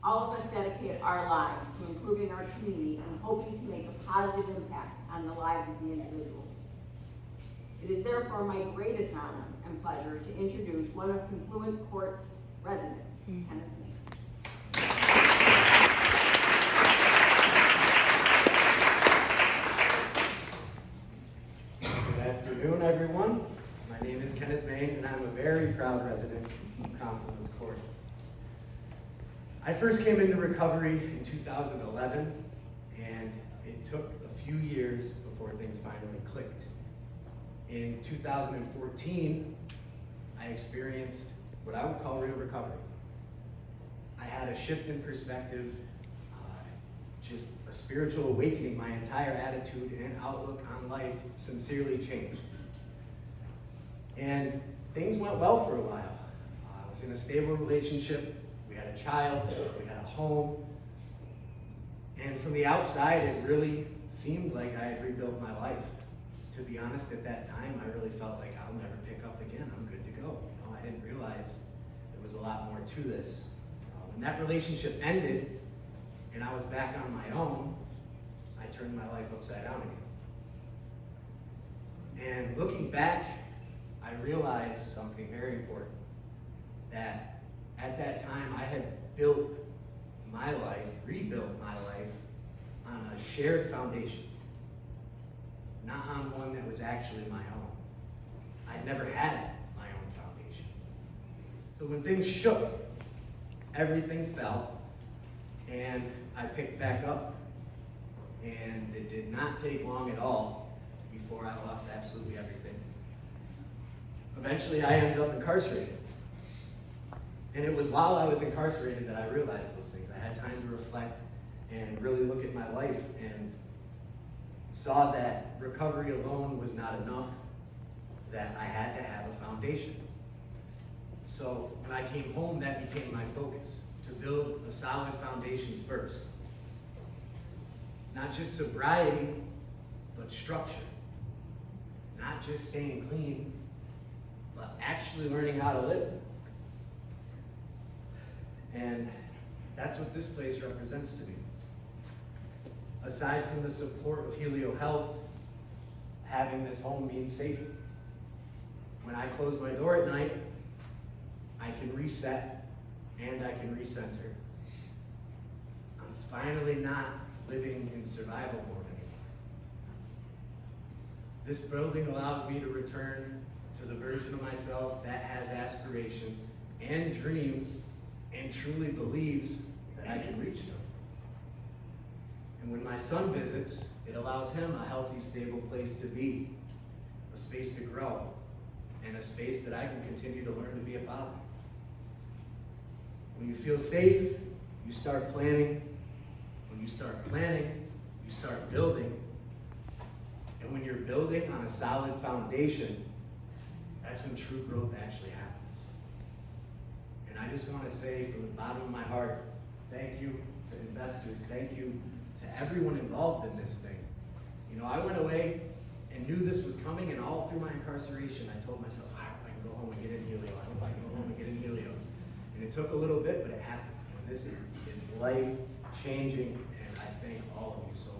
All of us dedicate our lives to improving our community and hoping to make a positive impact on the lives of the individuals. It is therefore my greatest honor and pleasure to introduce one of Confluence Court's residents, Kenneth Main. Good afternoon, everyone. My name is Kenneth Main, and I'm a very proud resident of Confluence Court. I first came into recovery in 2011, and it took a few years before things finally clicked. In 2014, I experienced what I would call real recovery. I had a shift in perspective, just a spiritual awakening. My entire attitude and outlook on life sincerely changed. And things went well for a while. I was in a stable relationship. We had a child, we had a home. And from the outside, it really seemed like I had rebuilt my life. To be honest, at that time, I really felt like I'll never pick up again. I'm good to go. I didn't realize there was a lot more to this. When that relationship ended and I was back on my own, I turned my life upside down again. And looking back, I realized something very important, that at that time I had built my life, rebuilt my life on a shared foundation, not on one that was actually my own. I'd never had my own foundation. So when things shook, everything fell, and I picked back up, and it did not take long at all before I lost absolutely everything. Eventually, I ended up incarcerated. And it was while I was incarcerated that I realized those things. I had time to reflect and really look at my life and saw that recovery alone was not enough, that I had to have a foundation. So when I came home, that became my focus, to build a solid foundation first. Not just sobriety, but structure. Not just staying clean, but actually learning how to live. And that's what this place represents to me. Aside from the support of Helio Health, having this home means safety. When I close my door at night, I can reset and I can recenter. I'm finally not living in survival mode anymore. This building allows me to return to the version of myself that has aspirations and dreams and truly believes that I can reach them. And when my son visits, it allows him a healthy, stable place to be, a space to grow, and a space that I can continue to learn to be a father. When you feel safe, you start planning. When you start planning, you start building. And when you're building on a solid foundation, that's when true growth actually happens. And I just want to say from the bottom of my heart, thank you to investors, thank you to everyone involved in this thing. I went away and knew this was coming, and all through my incarceration, I told myself, I hope I can go home and get in Helio. I hope I can go home and get in Helio. And it took a little bit, but it happened. And this is life-changing, and I thank all of you so